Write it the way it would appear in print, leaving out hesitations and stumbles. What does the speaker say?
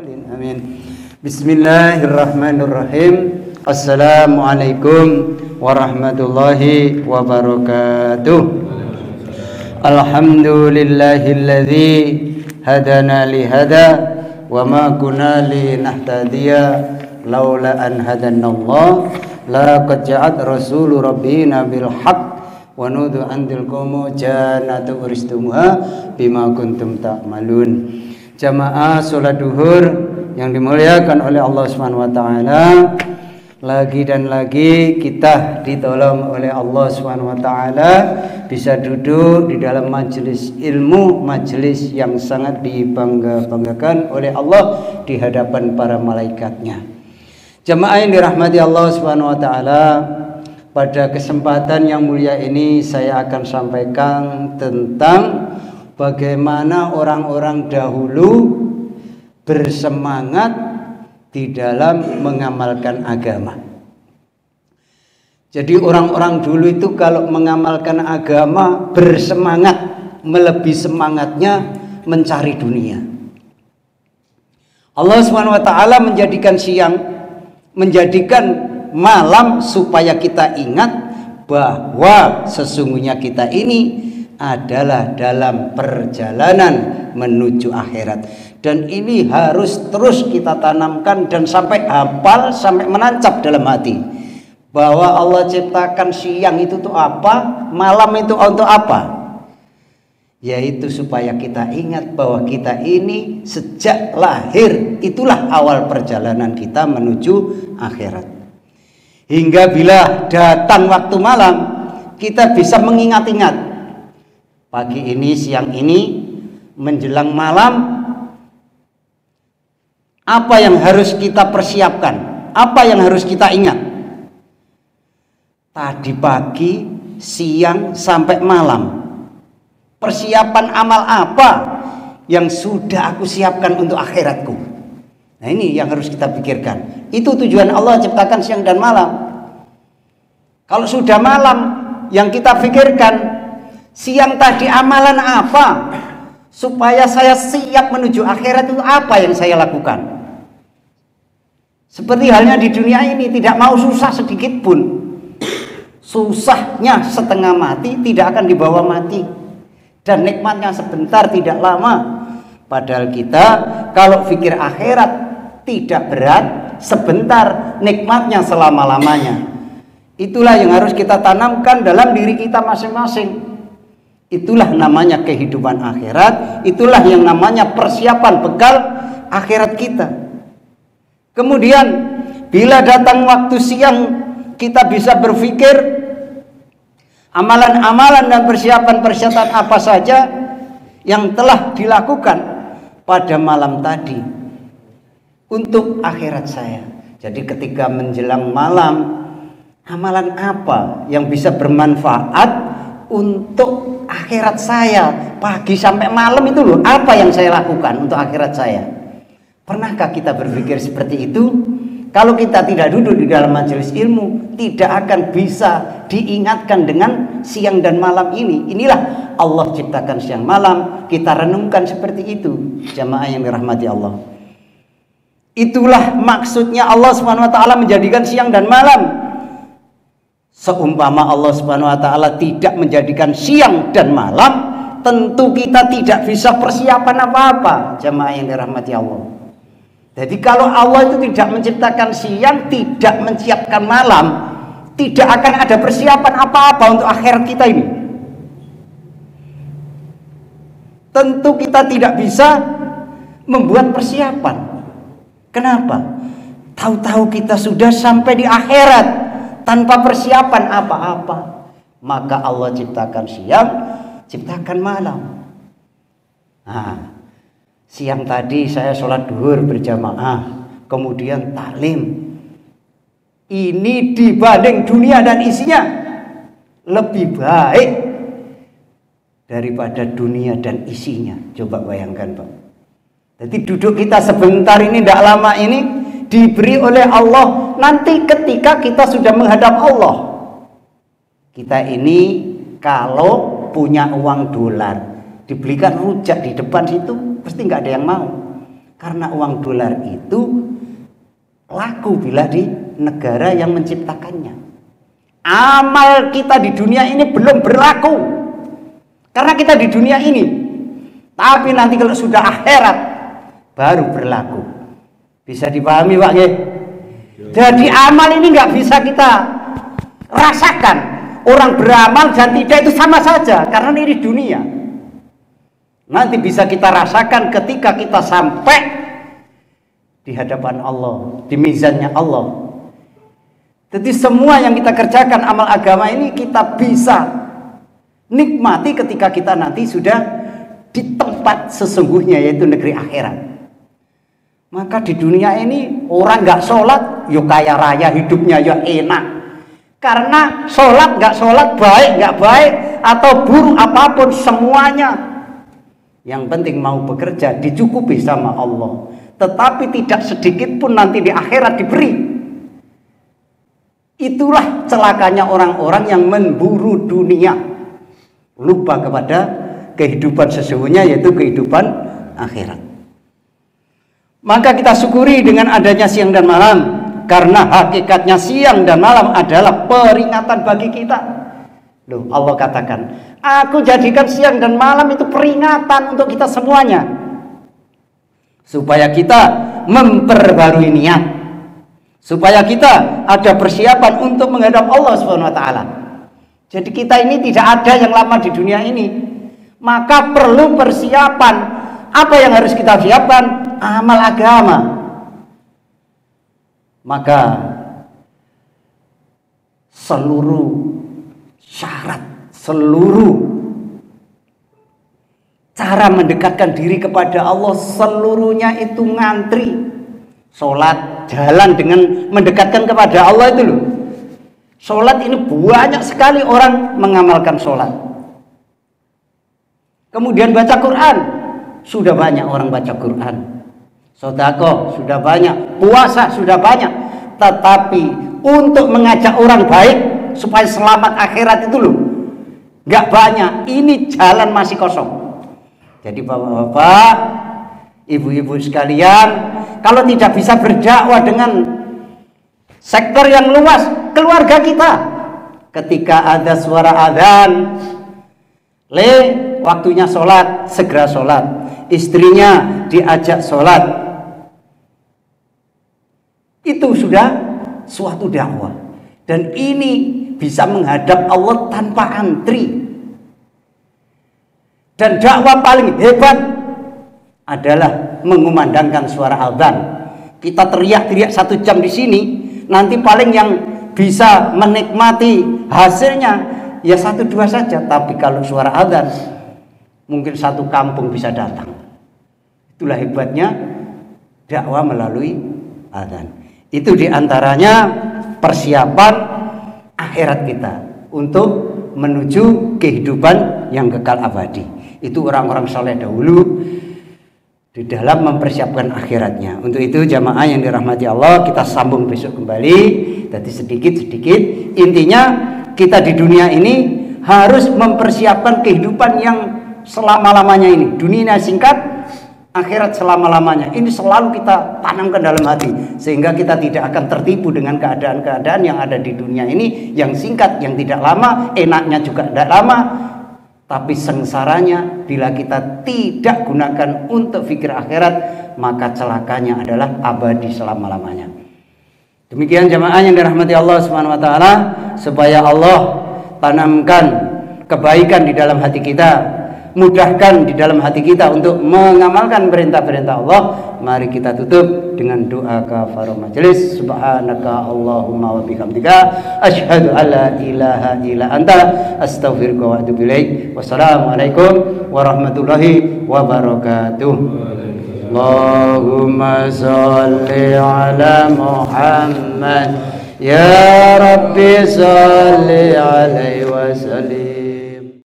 Amin. Bismillahirrahmanirrahim. Assalamualaikum warahmatullahi wabarakatuh. Alhamdulillahilladzi hadana lihada wa ma kunna linahtadiya laula an hadanallah laqad ja'at rasulu rabbina bil haqq wa nudu andil qawmu jannatu uristumuha bima kuntum ta'malun. Jamaah sholat duhur yang dimuliakan oleh Allah Subhanahu wa taala, lagi dan lagi kita ditolong oleh Allah Subhanahu wa taala bisa duduk di dalam majelis ilmu, majelis yang sangat dibangga-banggakan oleh Allah di hadapan para malaikatnya. Jamaah yang dirahmati Allah Subhanahu wa taala, pada kesempatan yang mulia ini saya akan sampaikan tentang bagaimana orang-orang dahulu bersemangat di dalam mengamalkan agama. Jadi orang-orang dulu itu kalau mengamalkan agama bersemangat, melebihi semangatnya mencari dunia. Allah Subhanahu wa taala menjadikan siang, menjadikan malam supaya kita ingat bahwa sesungguhnya kita ini adalah dalam perjalanan menuju akhirat, dan ini harus terus kita tanamkan dan sampai hafal, sampai menancap dalam hati bahwa Allah ciptakan siang itu untuk apa, malam itu untuk apa, yaitu supaya kita ingat bahwa kita ini sejak lahir itulah awal perjalanan kita menuju akhirat, hingga bila datang waktu malam kita bisa mengingat-ingat pagi ini, siang ini, menjelang malam, apa yang harus kita persiapkan, apa yang harus kita ingat. Tadi pagi, siang, sampai malam, persiapan amal apa yang sudah aku siapkan untuk akhiratku. Nah, ini yang harus kita pikirkan. Itu tujuan Allah ciptakan siang dan malam. Kalau sudah malam, yang kita pikirkan siang tadi amalan apa supaya saya siap menuju akhirat, itu apa yang saya lakukan. Seperti halnya di dunia ini, tidak mau susah sedikit pun. Susahnya setengah mati tidak akan dibawa mati, dan nikmatnya sebentar tidak lama. Padahal kita kalau pikir akhirat tidak berat, sebentar, nikmatnya selama-lamanya. Itulah yang harus kita tanamkan dalam diri kita masing-masing. Itulah namanya kehidupan akhirat, itulah yang namanya persiapan bekal akhirat kita. Kemudian bila datang waktu siang, kita bisa berpikir amalan-amalan dan persiapan-persiapan apa saja yang telah dilakukan pada malam tadi untuk akhirat saya. Jadi ketika menjelang malam, amalan apa yang bisa bermanfaat untuk akhirat saya pagi sampai malam itu loh, apa yang saya lakukan untuk akhirat saya. Pernahkah kita berpikir seperti itu? Kalau kita tidak duduk di dalam majelis ilmu, tidak akan bisa diingatkan dengan siang dan malam ini. Inilah Allah ciptakan siang malam, kita renungkan seperti itu. Jamaah yang dirahmati Allah, itulah maksudnya Allah Subhanahu wa taala menjadikan siang dan malam. Seumpama Allah Subhanahu wa taala tidak menjadikan siang dan malam, tentu kita tidak bisa persiapan apa-apa. Jamaah yang dirahmati Allah. Jadi kalau Allah itu tidak menciptakan siang, tidak menyiapkan malam, tidak akan ada persiapan apa-apa untuk akhirat kita ini. Tentu kita tidak bisa membuat persiapan. Kenapa? Tahu-tahu kita sudah sampai di akhirat tanpa persiapan apa-apa. Maka Allah ciptakan siang, ciptakan malam. Nah, siang tadi saya sholat duhur berjamaah, kemudian taklim. Ini dibanding dunia dan isinya lebih baik daripada dunia dan isinya. Coba bayangkan, Pak. Jadi duduk kita sebentar ini, tidak lama ini, diberi oleh Allah. Nanti ketika kita sudah menghadap Allah, kita ini kalau punya uang dolar, dibelikan rujak di depan situ, pasti nggak ada yang mau. Karena uang dolar itu laku bila di negara yang menciptakannya. Amal kita di dunia ini belum berlaku karena kita di dunia ini. Tapi nanti kalau sudah akhirat baru berlaku. Bisa dipahami Pak ya? Jadi amal ini nggak bisa kita rasakan. Orang beramal dan tidak itu sama saja karena ini dunia. Nanti bisa kita rasakan ketika kita sampai di hadapan Allah, di mizannya Allah. Jadi semua yang kita kerjakan amal agama ini kita bisa nikmati ketika kita nanti sudah di tempat sesungguhnya, yaitu negeri akhirat. Maka di dunia ini orang nggak sholat, yo kaya raya hidupnya, yo enak. Karena sholat nggak sholat, baik nggak baik, atau buruk apapun semuanya, yang penting mau bekerja dicukupi sama Allah. Tetapi tidak sedikit pun nanti di akhirat diberi. Itulah celakanya orang-orang yang memburu dunia, lupa kepada kehidupan sesungguhnya, yaitu kehidupan akhirat. Maka kita syukuri dengan adanya siang dan malam, karena hakikatnya siang dan malam adalah peringatan bagi kita. Loh, Allah katakan, aku jadikan siang dan malam itu peringatan untuk kita semuanya, supaya kita memperbarui niat, supaya kita ada persiapan untuk menghadap Allah Subhanahu wa taala. Jadi kita ini tidak ada yang lama di dunia ini, maka perlu persiapan. Apa yang harus kita siapkan? Amal agama. Maka seluruh syarat, seluruh cara mendekatkan diri kepada Allah, seluruhnya itu ngantri. Sholat, jalan dengan mendekatkan kepada Allah itu loh. Sholat ini banyak sekali orang mengamalkan sholat. Kemudian baca Quran, sudah banyak orang baca Quran. Sedekah sudah banyak, puasa sudah banyak. Tetapi untuk mengajak orang baik supaya selamat akhirat itu loh, nggak banyak. Ini jalan masih kosong. Jadi bapak-bapak, ibu-ibu sekalian, kalau tidak bisa berdakwah dengan sektor yang luas, keluarga kita, ketika ada suara adzan, waktunya sholat, segera sholat. Istrinya diajak sholat, itu sudah suatu dakwah. Dan ini bisa menghadap Allah tanpa antri. Dan dakwah paling hebat adalah mengumandangkan suara adzan. Kita teriak-teriak 1 jam di sini, nanti paling yang bisa menikmati hasilnya ya 1-2 saja. Tapi kalau suara adzan, mungkin 1 kampung bisa datang. Itulah hebatnya dakwah melalui adzan. Itu diantaranya persiapan akhirat kita untuk menuju kehidupan yang kekal abadi. Itu orang-orang saleh dahulu di dalam mempersiapkan akhiratnya. Untuk itu jamaah yang dirahmati Allah, kita sambung besok kembali. Jadi sedikit-sedikit, intinya kita di dunia ini harus mempersiapkan kehidupan yang selama-lamanya ini. Dunia singkat, akhirat selama-lamanya. Ini selalu kita tanamkan dalam hati, sehingga kita tidak akan tertipu dengan keadaan-keadaan yang ada di dunia ini, yang singkat, yang tidak lama, enaknya juga tidak lama, tapi sengsaranya bila kita tidak gunakan untuk fikir akhirat, maka celakanya adalah abadi selama-lamanya. Demikian jamaah yang dirahmati Allah Subhanahu wa taala, supaya Allah tanamkan kebaikan di dalam hati kita, mudahkan di dalam hati kita untuk mengamalkan perintah-perintah Allah. Mari kita tutup dengan doa kafarah majelis. Subhanaka Allahumma wa bihamdika asyhadu an la ilaha illa anta astaghfiruka wa atubu ilaik. Wassalamualaikum warahmatullahi wabarakatuh. Allahumma shalli ala Muhammad ya Rabbi shalli alaihi wa sallim.